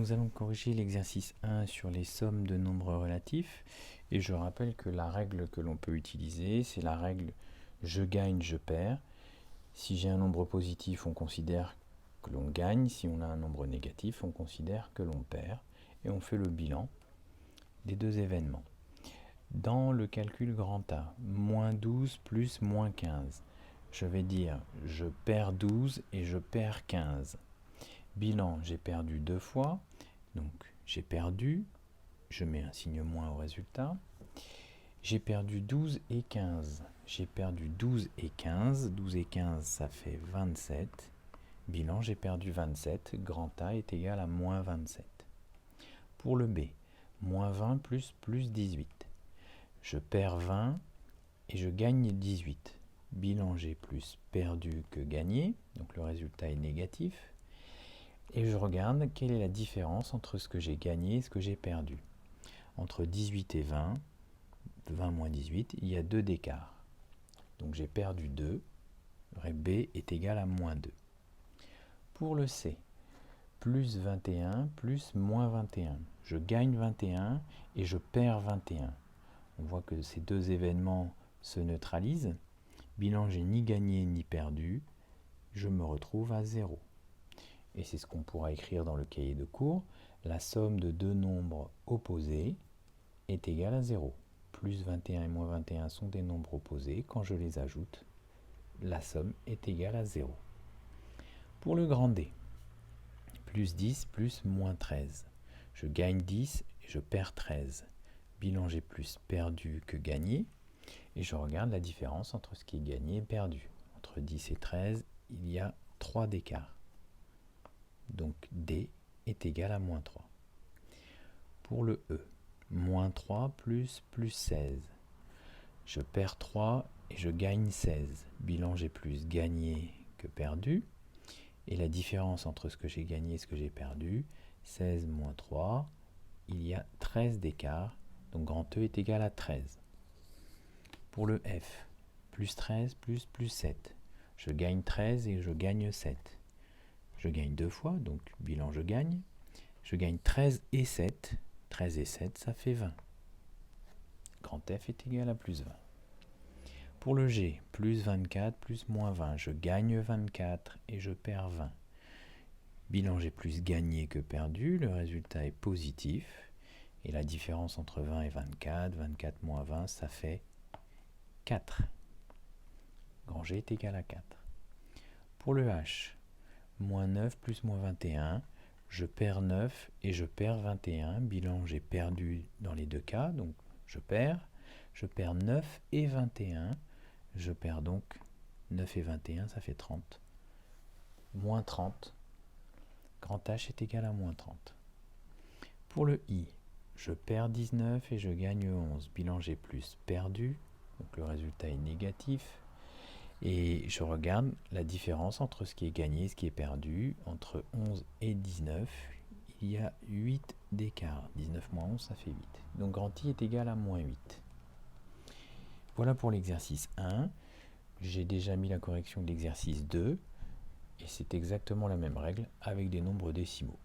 nous allons corriger l'exercice 1 sur les sommes de nombres relatifs. Et je rappelle que la règle que l'on peut utiliser, c'est la règle je gagne, je perds. Si j'ai un nombre positif, on considère que l'on gagne. Si on a un nombre négatif, on considère que l'on perd. Et on fait le bilan des deux événements. Dans le calcul grand A, moins 12 plus moins 15, je vais dire je perds 12 et je perds 15. Bilan, j'ai perdu deux fois, donc j'ai perdu, je mets un signe moins au résultat. J'ai perdu 12 et 15. J'ai perdu 12 et 15. 12 et 15, ça fait 27. Bilan, j'ai perdu 27. Grand A est égal à moins 27. Pour le B, moins 20 plus 18. Je perds 20 et je gagne 18. Bilan, j'ai plus perdu que gagné, donc le résultat est négatif. Et je regarde quelle est la différence entre ce que j'ai gagné et ce que j'ai perdu. Entre 18 et 20, 20 moins 18, il y a 2 d'écart. Donc j'ai perdu 2, B est égal à moins 2. Pour le C, plus 21 plus moins 21. Je gagne 21 et je perds 21. On voit que ces deux événements se neutralisent. Bilan, j'ai ni gagné ni perdu. Je me retrouve à 0. Et c'est ce qu'on pourra écrire dans le cahier de cours. La somme de deux nombres opposés est égale à 0. Plus 21 et moins 21 sont des nombres opposés. Quand je les ajoute, la somme est égale à 0. Pour le grand D, plus 10 plus moins 13. Je gagne 10 et je perds 13. Bilan, j'ai plus perdu que gagné. Et je regarde la différence entre ce qui est gagné et perdu. Entre 10 et 13, il y a 3 d'écart. Donc D est égal à moins 3. Pour le E, moins 3 plus 16. Je perds 3 et je gagne 16. Bilan, j'ai plus gagné que perdu. Et la différence entre ce que j'ai gagné et ce que j'ai perdu, 16 moins 3, il y a 13 d'écart. Donc grand E est égal à 13. Pour le F, plus 13 plus 7. Je gagne 13 et je gagne 7. Je gagne deux fois, donc bilan je gagne. Je gagne 13 et 7. 13 et 7, ça fait 20. Grand F est égal à plus 20. Pour le G, plus 24 plus moins 20. Je gagne 24 et je perds 20. Bilan, j'ai plus gagné que perdu. Le résultat est positif. Et la différence entre 20 et 24, 24 moins 20, ça fait 4. Grand G est égal à 4. Pour le H, moins 9 plus moins 21, je perds 9 et je perds 21. Bilan, j'ai perdu dans les deux cas, donc je perds 9 et 21. Je perds donc 9 et 21, ça fait 30. Moins 30. Grand H est égal à moins 30. Pour le I, je perds 19 et je gagne 11. Bilan, j'ai plus perdu, donc le résultat est négatif. Et je regarde la différence entre ce qui est gagné et ce qui est perdu. Entre 11 et 19, il y a 8 d'écart. 19 moins 11, ça fait 8. Donc grand I est égal à moins 8. Voilà pour l'exercice 1. J'ai déjà mis la correction de l'exercice 2. Et c'est exactement la même règle avec des nombres décimaux.